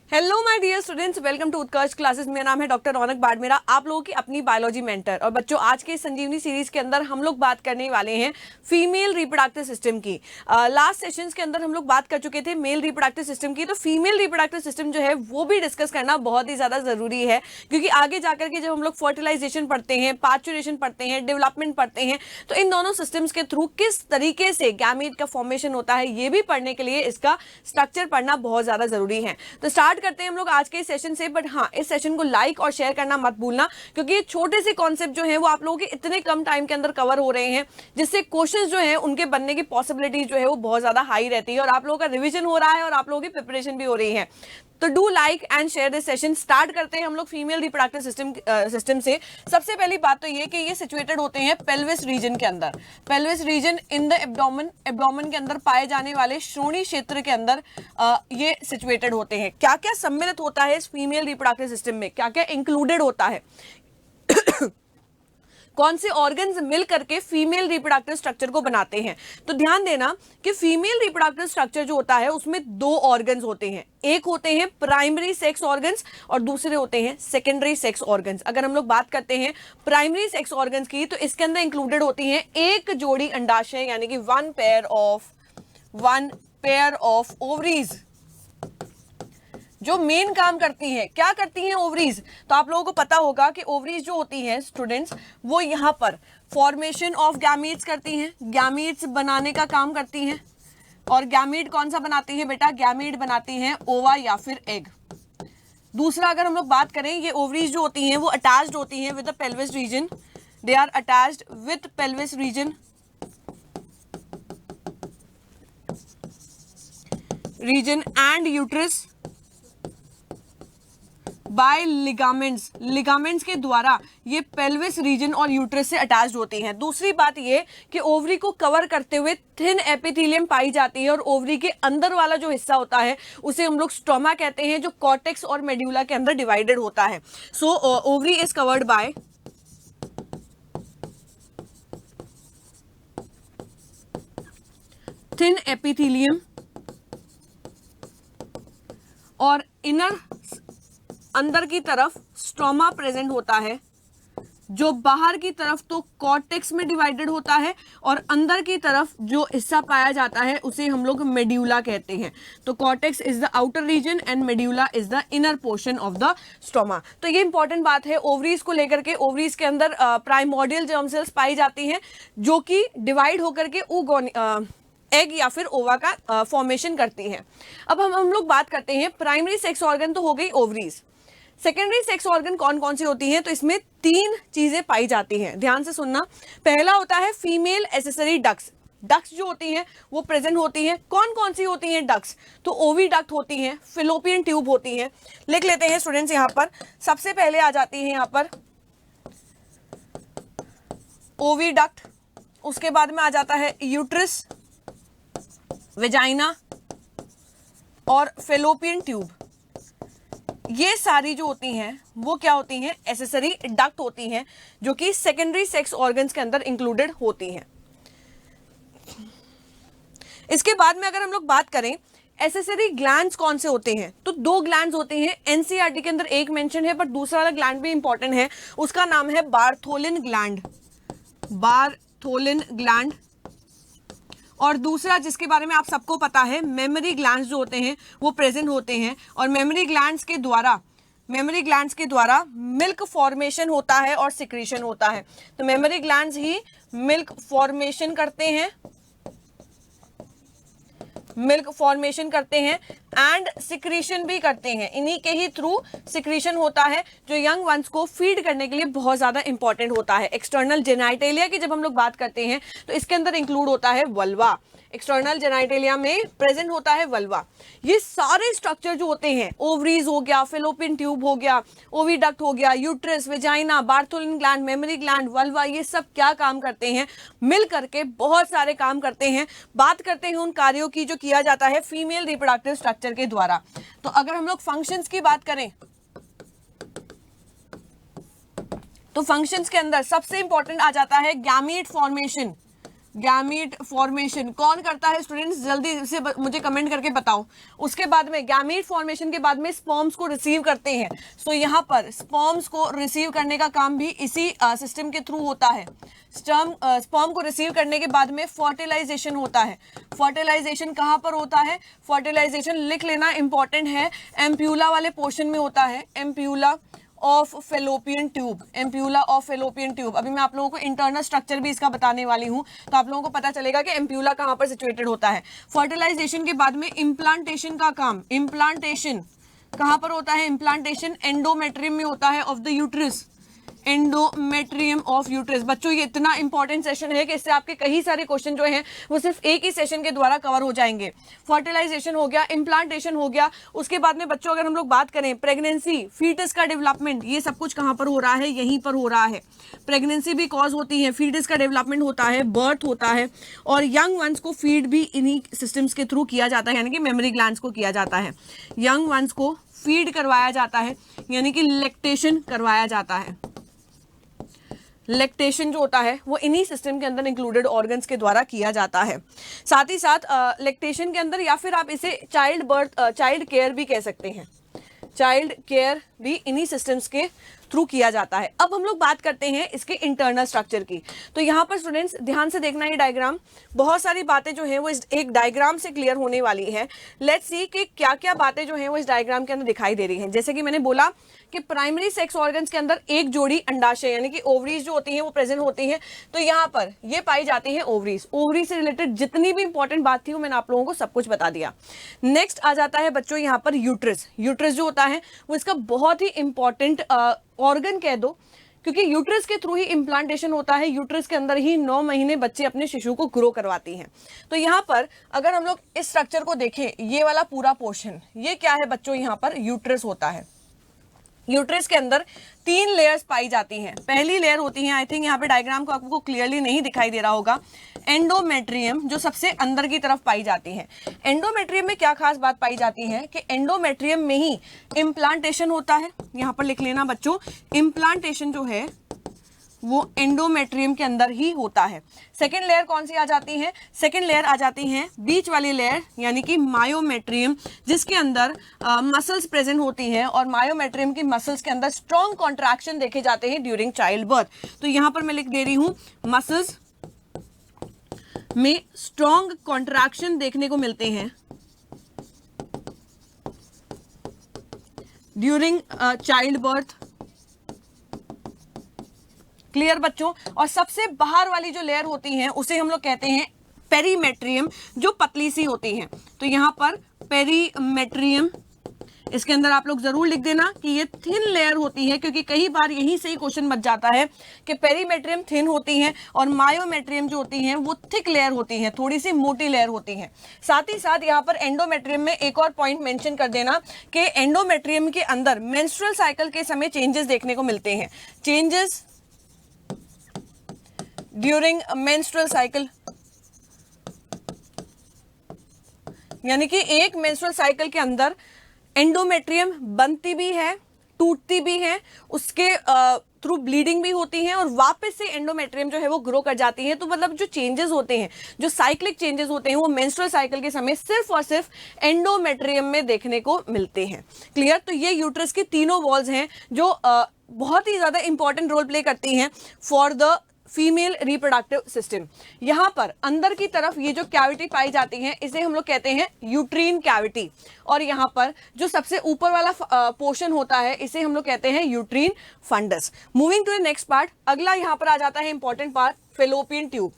Hello my dear students, welcome to Utkarsh classes. मेरा नाम है डॉक्टर रौनक बाड़मेरा, आप लोगों की अपनी बायोलॉजी मेंटर। और बच्चों, आज के संजीवनी सीरीज के अंदर हम लोग बात करने वाले हैं फीमेल रिप्रोडक्टिव सिस्टम की। लास्ट सेशंस के अंदर हम लोग बात कर चुके थे मेल रिप्रोडक्टिव सिस्टम की, तो फीमेल रिप्रोडक्टिव सिस्टम जो है वो भी डिस्कस करना बहुत ही ज्यादा जरूरी है, क्योंकि आगे जाकर के जब हम लोग फर्टिलाइजेशन पढ़ते हैं, पार्चुरेशन पढ़ते हैं, डेवलपमेंट पढ़ते हैं, तो इन दोनों सिस्टम्स के थ्रू किस तरीके से गैमीट का फॉर्मेशन होता है, ये भी पढ़ने के लिए इसका स्ट्रक्चर पढ़ना बहुत ज्यादा जरूरी है। तो स्टार्ट करते हैं हम लोग आज के इस सेशन से। बट हाँ, इस सेशन को लाइक और शेयर करना मत भूलना, क्योंकि ये छोटे से कॉन्सेप्ट जो है वो आप लोगों के इतने कम टाइम के अंदर कवर हो रहे हैं, जिससे क्वेश्चंस जो है उनके बनने की पॉसिबिलिटी जो है वो बहुत ज्यादा हाई रहती है, और आप लोगों का रिवीजन हो रहा है और आप लोगों की प्रिपरेशन भी हो रही है। तो do like and share this session. Start करते हैं हम लोग फीमेल रिप्रोडक्टिव सिस्टम से। सबसे पहली बात तो ये कि ये सिचुएटेड होते हैं पेल्विस रीजन के अंदर। Pelvis region in the abdomen, abdomen के अंदर पाए जाने वाले श्रोणी क्षेत्र के अंदर ये सिचुएटेड होते हैं। क्या क्या सम्मिलित होता है इस फीमेल रिप्रोडक्टिव सिस्टम में, क्या क्या इंक्लूडेड होता है, कौन से ऑर्गन्स मिल करके फीमेल रिप्रोडक्टिव स्ट्रक्चर को बनाते हैं। तो ध्यान देना कि फीमेल रिप्रोडक्टिव स्ट्रक्चर जो होता है उसमें दो ऑर्गन्स होते हैं, एक होते हैं प्राइमरी सेक्स ऑर्गन्स और दूसरे होते हैं सेकेंडरी सेक्स ऑर्गन्स। अगर हम लोग बात करते हैं प्राइमरी सेक्स ऑर्गन्स की, तो इसके अंदर इंक्लूडेड होती हैं एक जोड़ी अंडाशय, यानी कि वन पेयर ऑफ ओवरीज, जो मेन काम करती हैं। क्या करती हैं ओवरीज? तो आप लोगों को पता होगा कि ओवरीज जो होती हैं स्टूडेंट्स, वो यहाँ पर फॉर्मेशन ऑफ गैमीट्स करती हैं, गैमीट्स बनाने का काम करती हैं। और गैमीट कौन सा बनाती है बेटा? गैमीट बनाती हैं ओवा या फिर एग। दूसरा, अगर हम लोग बात करें, ये ओवरीज जो होती हैं वो अटैच्ड होती हैं with the pelvis region, they are attached with pelvis region and uterus by ligaments. Ligaments के द्वारा ये पेल्विस रीजन और यूट्रस से अटैच्ड होती हैं। दूसरी बात ये कि ओवरी को कवर करते हुए थिन एपिथेलियम पाई जाती है, और ओवरी के अंदर वाला जो हिस्सा होता है उसे हम लोग स्टोमा कहते हैं, जो कॉर्टेक्स और मेड्यूला के अंदर डिवाइडेड होता है। So ovary is covered by thin epithelium और इनर, अंदर की तरफ स्टोमा प्रेजेंट होता है, जो बाहर की तरफ तो कॉर्टेक्स में डिवाइडेड होता है, और अंदर की तरफ जो हिस्सा पाया जाता है उसे हम लोग मेड्यूला कहते हैं। तो cortex is the outer region and medulla is the inner portion of the stroma. तो ये इंपॉर्टेंट बात है ओवरीज को लेकर के। ओवरीज के अंदर प्राइमोर्डियल जर्म सेल्स पाई जाती हैं, जो कि डिवाइड होकर के एग या फिर ओवा का फॉर्मेशन करती है। अब हम लोग बात करते हैं प्राइमरी सेक्स ऑर्गन, तो हो गई ओवरीज। सेकेंडरी सेक्स ऑर्गन कौन कौन सी होती हैं? तो इसमें तीन चीजें पाई जाती हैं, ध्यान से सुनना। पहला होता है फीमेल एसेसरी डक्स। डक्स जो होती हैं वो प्रेजेंट होती हैं। कौन कौन सी होती हैं डक्स? तो ओवी डक्ट होती हैं, फिलोपियन ट्यूब होती हैं। लिख लेते हैं स्टूडेंट्स यहाँ पर। सबसे पहले आ जाती है यहाँ पर ओवी डक्ट, उसके बाद में आ जाता है यूट्रस, वेजाइना और फेलोपियन ट्यूब। ये सारी जो होती हैं वो क्या होती हैं? एसेसरी डक्ट होती हैं, जो कि सेकेंडरी सेक्स ऑर्गन्स के अंदर इंक्लूडेड होती हैं। इसके बाद में अगर हम लोग बात करें एसेसरी ग्लैंड्स कौन से होते हैं, तो दो ग्लैंड्स होते हैं। एनसीईआरटी के अंदर एक मेंशन है, बट दूसरा वाला ग्लैंड भी इंपॉर्टेंट है, उसका नाम है बार्थोलिन ग्लैंड। Bartholin gland. और दूसरा, जिसके बारे में आप सबको पता है, मेमरी ग्लैंड्स जो होते हैं वो प्रेजेंट होते हैं, और मेमरी ग्लैंड्स के द्वारा मिल्क फॉर्मेशन होता है और सिक्रीशन होता है। तो मेमरी ग्लैंड्स ही मिल्क फॉर्मेशन करते हैं एंड सिक्रीशन भी करते हैं। इन्हीं के ही थ्रू सिक्रीशन होता है, जो यंग वंस को फीड करने के लिए बहुत ज्यादा इंपॉर्टेंट होता है। एक्सटर्नल जेनाइटेलिया की जब हम लोग बात करते हैं तो इसके अंदर इंक्लूड होता है वल्वा। एक्सटर्नल जेनाइटेलिया में प्रेजेंट होता है वल्वा। ये सारे स्ट्रक्चर जो होते हैं, ओवरीज हो गया, फेलोपियन ट्यूब हो गया, ओविडक्ट हो गया, uterus, vagina, Bartholin gland, mammary gland, vulva, ये सब क्या काम करते हैं? मिल करके बहुत सारे काम करते हैं। बात करते हैं उन कार्यों की जो किया जाता है फीमेल रिप्रोडक्टिव स्ट्रक्चर के द्वारा। तो अगर हम लोग फंक्शंस की बात करें, तो फंक्शंस के अंदर सबसे इंपॉर्टेंट आ जाता है गैमीट फॉर्मेशन। गैमीट फॉर्मेशन कौन करता है स्टूडेंट्स, जल्दी से मुझे कमेंट करके बताओ। उसके बाद में गैमीट फॉर्मेशन के बाद में स्पर्म्स को रिसीव करते हैं। सो यहाँ पर स्पर्म्स को रिसीव करने का काम भी इसी सिस्टम के थ्रू होता है। स्पर्म को रिसीव करने के बाद में फर्टिलाइजेशन होता है। फर्टिलाइजेशन कहाँ पर होता है, फर्टिलाइजेशन लिख लेना इंपॉर्टेंट है, एम्प्यूला वाले पोर्शन में होता है, ampulla of fallopian tube, ampulla of fallopian tube. अभी मैं आप लोगों को इंटरनल स्ट्रक्चर भी इसका बताने वाली हूं, तो आप लोगों को पता चलेगा कि एम्प्यूला कहां पर सिचुएटेड होता है। फर्टिलाइजेशन के बाद में इम्प्लांटेशन का काम, इम्प्लांटेशन कहां पर होता है, इम्प्लांटेशन एंडोमेट्रियम में होता है of the uterus, endometrium of uterus. बच्चों ये इतना इंपॉर्टेंट सेशन है कि इससे आपके कई सारे क्वेश्चन जो हैं वो सिर्फ एक ही सेशन के द्वारा कवर हो जाएंगे। फर्टिलाइजेशन हो गया, इम्प्लांटेशन हो गया, उसके बाद में बच्चों अगर हम लोग बात करें प्रेगनेंसी, फीटस का डेवलपमेंट, ये सब कुछ कहाँ पर हो रहा है, यहीं पर हो रहा है। प्रेगनेंसी भी कॉज होती है, फीटस का डेवलपमेंट होता है, बर्थ होता है, और यंग वंस को फीड भी इन्हीं सिस्टम्स के थ्रू किया जाता है, यानी कि मेमोरी ग्लैंड्स को किया जाता है। यंग वंस को फीड करवाया जाता है, यानी कि लैक्टेशन करवाया जाता है। लैक्टेशन जो होता है वो इन्हीं सिस्टम के अंदर इंक्लूडेड ऑर्गन्स के द्वारा किया जाता है। साथ ही साथ लैक्टेशन के अंदर, या फिर आप इसे चाइल्ड केयर भी कह सकते हैं, चाइल्ड केयर भी इन्हीं सिस्टम्स के थ्रू किया जाता है। अब हम लोग बात करते हैं इसके इंटरनल स्ट्रक्चर की। तो यहाँ पर स्टूडेंट्स ध्यान से देखना ये डायग्राम, बहुत सारी बातें जो हैं वो इस एक डायग्राम से क्लियर होने वाली है। लेट्स सी कि क्या क्या बातें जो हैं वो इस डायग्राम के अंदर दिखाई दे रही हैं। जैसे कि मैंने बोला कि प्राइमरी सेक्स ऑर्गन्स के अंदर एक जोड़ी अंडाशय यानी कि ओवरीज जो होती हैं वो प्रेजेंट होती हैं। तो यहाँ पर ये पाई जाती हैं ओवरीज। ओवरी से रिलेटेड जितनी भी इंपॉर्टेंट बात थी वो मैंने आप लोगों को सब कुछ बता दिया। नेक्स्ट आ जाता है बच्चों यहाँ पर यूट्रस। यूट्रस जो होता है वो इसका बहुत ही इंपॉर्टेंट ऑर्गन कह दो, क्योंकि यूट्रस के थ्रू ही इम्प्लांटेशन होता है। यूट्रस के अंदर ही 9 महीने बच्चे अपने शिशु को ग्रो करवाती हैं। तो यहाँ पर अगर हम लोग इस स्ट्रक्चर को देखें, ये वाला पूरा पोर्शन ये क्या है बच्चों, यहाँ पर यूट्रस होता है। यूट्रस के अंदर 3 लेयर्स पाई जाती हैं। पहली लेयर होती है, आई थिंक यहाँ पे डायग्राम को आपको क्लियरली नहीं दिखाई दे रहा होगा, एंडोमेट्रियम, जो सबसे अंदर की तरफ पाई जाती है। एंडोमेट्रियम में क्या खास बात पाई जाती है कि एंडोमेट्रियम में ही इम्प्लांटेशन होता है। यहाँ पर लिख लेना बच्चों, इम्प्लांटेशन जो है वो एंडोमेट्रियम के अंदर ही होता है। सेकेंड लेयर कौन सी आ जाती है, सेकेंड लेयर आ जाती है बीच वाली लेयर यानी कि मायोमेट्रियम, जिसके अंदर मसल्स प्रेजेंट होती हैं, और मायोमेट्रियम की मसल्स के अंदर स्ट्रॉन्ग कॉन्ट्रैक्शन देखे जाते हैं ड्यूरिंग चाइल्ड बर्थ। तो यहां पर मैं लिख दे रही हूं, मसल्स में स्ट्रॉन्ग कॉन्ट्रैक्शन देखने को मिलते हैं ड्यूरिंग चाइल्ड बर्थ। क्लियर बच्चों। और सबसे बाहर वाली जो लेयर होती है उसे हम लोग कहते हैं पेरीमेट्रियम, जो पतली सी होती है। तो यहां पर पेरीमेट्रियम, इसके अंदर आप लोग जरूर लिख देना कि ये थिन लेयर होती है, क्योंकि कई बार यहीं से ही क्वेश्चन बच जाता है कि पेरीमेट्रियम थिन होती है और मायोमेट्रियम जो होती हैं वो थिक लेयर होती हैं, थोड़ी सी मोटी लेयर होती हैं। साथ ही साथ यहाँ पर एंडोमेट्रियम में एक और पॉइंट मेंशन कर देना कि एंडोमेट्रियम के अंदर मेंस्ट्रुअल साइकिल के समय चेंजेस देखने को मिलते हैं। चेंजेस ड्यूरिंग मेंस्ट्रुअल साइकिल, यानी कि एक मेंस्ट्रुअल साइकिल के अंदर एंडोमेट्रियम बनती भी है, टूटती भी है, उसके थ्रू ब्लीडिंग भी होती है, और वापस से एंडोमेट्रियम जो है वो ग्रो कर जाती है। तो मतलब जो चेंजेस होते हैं, जो साइक्लिक चेंजेस होते हैं, वो मेंस्ट्रुअल साइकिल के समय सिर्फ और सिर्फ एंडोमेट्रियम में देखने को मिलते हैं। क्लियर। तो ये यूट्रस की तीनों वॉल्स हैं जो बहुत ही ज्यादा इंपॉर्टेंट रोल प्ले करती हैं for the female reproductive system. यहां पर अंदर की तरफ ये जो कैविटी पाई जाती है इसे हम लोग कहते हैं यूट्रीन कैविटी, और यहां पर जो सबसे ऊपर वाला पोर्शन होता है इसे हम लोग कहते हैं uterine fundus. Moving to the next part, अगला यहां पर आ जाता है इंपॉर्टेंट पार्ट, फेलोपियन ट्यूब।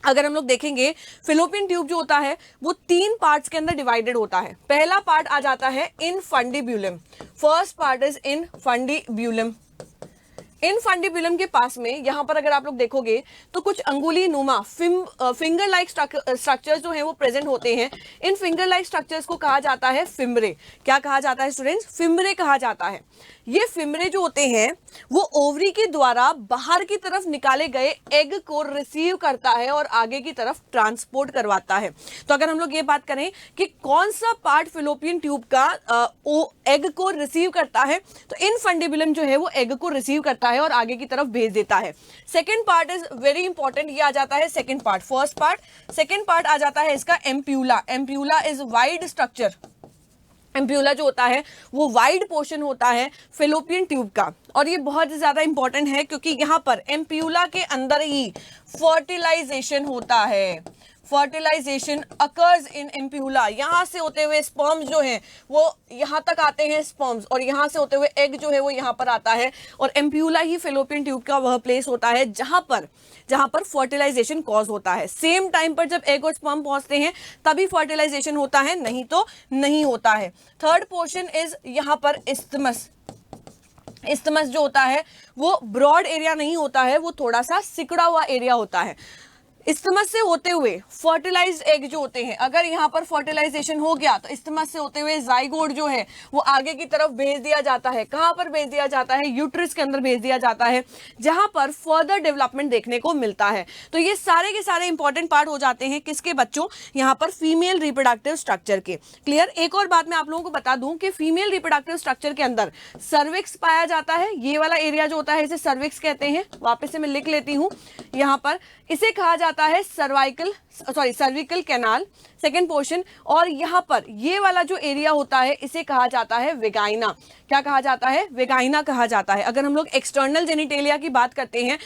अगर हम लोग देखेंगे फेलोपियन ट्यूब जो होता है वो 3 पार्ट्स के अंदर डिवाइडेड होता है। पहला पार्ट आ जाता है इनफंडिब्यूलम, फर्स्ट पार्ट इज इनफंडिब्यूलम। इनफंडिब्यूलम के पास में यहां पर अगर आप लोग देखोगे तो कुछ अंगुली नुमा फिंगर लाइक स्ट्रक्चर्स जो हैं वो प्रेजेंट होते हैं। इन फिंगर लाइक स्ट्रक्चर्स को कहा जाता है फिम्बरे। क्या कहा जाता है स्टूडेंट्स, फिम्बरे कहा जाता है। ये फिम्बरे जो होते हैं वो ओवरी के द्वारा बाहर की तरफ निकाले गए एग को रिसीव करता है और आगे की तरफ ट्रांसपोर्ट करवाता है। तो अगर हम लोग ये बात करें कि कौन सा पार्ट फेलोपियन ट्यूब का एग को रिसीव करता है, तो इनफंडिब्यूलम जो है वो एग को रिसीव करता होता है और आगे की तरफ भेज देता है। Second part is very important, ये आ जाता है second part. First part, second part आ जाता है इसका ampulla. Ampulla is wide structure. Ampulla जो होता है वो वाइड पोर्शन होता है फेलोपियन ट्यूब का, और ये बहुत ज्यादा इंपॉर्टेंट है क्योंकि यहाँ पर एम्प्यूला के अंदर ही फर्टिलाइजेशन होता है। Fertilization occurs in ampulla. यहाँ से होते हुए स्पर्म्स जो हैं वो यहाँ तक आते हैं स्पर्म्स, और यहाँ से होते हुए एग जो है वो यहाँ पर आता है, और एम्प्यूला ही फेलोपियन ट्यूब का वह प्लेस होता है जहाँ पर फर्टिलाइजेशन कॉज होता है। सेम टाइम पर जब एग और स्पर्म पहुंचते हैं तभी फर्टिलाइजेशन होता है, नहीं तो नहीं होता है। थर्ड पोर्शन इज यहाँ पर इस्थमस। इस्थमस जो होता है वो ब्रॉड एरिया नहीं होता है, वो थोड़ा सा सिकुड़ा हुआ एरिया होता है। इस्थमस से होते हुए फर्टिलाइज्ड एग जो होते हैं, अगर यहाँ पर फर्टिलाइजेशन हो गया तो इस्थमस से होते हुए जाइगोट जो है वो आगे की तरफ भेज दिया जाता है। कहाँ पर भेज दिया जाता है? यूट्रस के अंदर भेज दिया जाता है, जहां पर फर्दर डेवलपमेंट देखने को मिलता है। तो ये सारे के सारे इंपॉर्टेंट पार्ट हो जाते हैं किसके बच्चों? यहाँ पर फीमेल रिप्रोडक्टिव स्ट्रक्चर के। क्लियर? एक और बात मैं आप लोगों को बता दूं कि फीमेल रिप्रोडक्टिव स्ट्रक्चर के अंदर सर्विक्स पाया जाता है। ये वाला एरिया जो होता है इसे सर्विक्स कहते हैं। वापस से मैं लिख लेती हूं, यहाँ पर इसे कहा जाता है सर्विकल कैनाल, सेकेंड पोर्शन। और यहाँ पर ये वाला जो एरिया होता है इसे कहा जाता है वेगाइना। क्या कहा जाता है? वेगाइना कहा जाता है। अगर हम लोग एक्सटर्नल जेनिटेलिया की बात करते हैं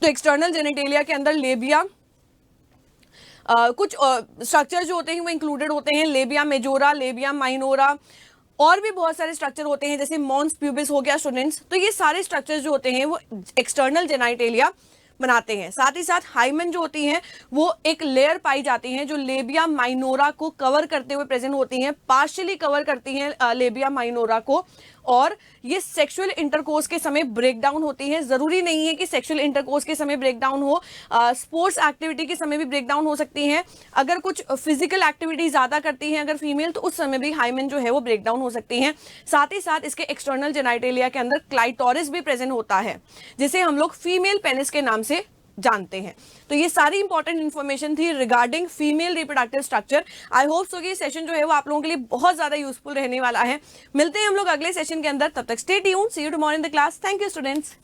तो एक्सटर्नल जेनिटेलिया के अंदर लेबिया, कुछ स्ट्रक्चर जो होते हैं वो इंक्लूडेड होते हैं, लेबिया मेजोरा, लेबिया माइनोरा, और भी बहुत सारे स्ट्रक्चर होते हैं जैसे मॉन्स प्यूबिस हो गया स्टूडेंट्स। तो ये सारे स्ट्रक्चर्स जो होते हैं वो एक्सटर्नल जेनिटेलिया बनाते हैं। साथ ही साथ हाइमेन जो होती हैं वो एक लेयर पाई जाती हैं जो लेबिया माइनोरा को कवर करते हुए प्रेजेंट होती हैं, पार्शियली कवर करती हैं लेबिया माइनोरा को, और ये सेक्सुअल इंटरकोर्स के समय ब्रेक डाउन होती हैं। जरूरी नहीं है कि सेक्सुअल इंटरकोर्स के समय ब्रेक डाउन हो, स्पोर्ट्स एक्टिविटी के समय भी ब्रेक डाउन हो सकती हैं। अगर कुछ फिजिकल एक्टिविटी ज्यादा करती हैं अगर फीमेल, तो उस समय भी हाइमेन जो है वो ब्रेक डाउन हो सकती हैं। साथ ही साथ इसके एक्सटर्नल जेनिटेलिया के अंदर क्लाइटोरिस भी प्रेजेंट होता है, जिसे हम लोग फीमेल पेनिस के नाम से जानते हैं। तो ये सारी इंपॉर्टेंट इन्फॉर्मेशन थी regarding female reproductive structure. I hope so कि ये सेशन जो है वो आप लोगों के लिए बहुत ज्यादा यूजफुल रहने वाला है। मिलते हैं हम लोग अगले सेशन के अंदर, तब तक stay tuned, see you tomorrow in the class. Thank you students.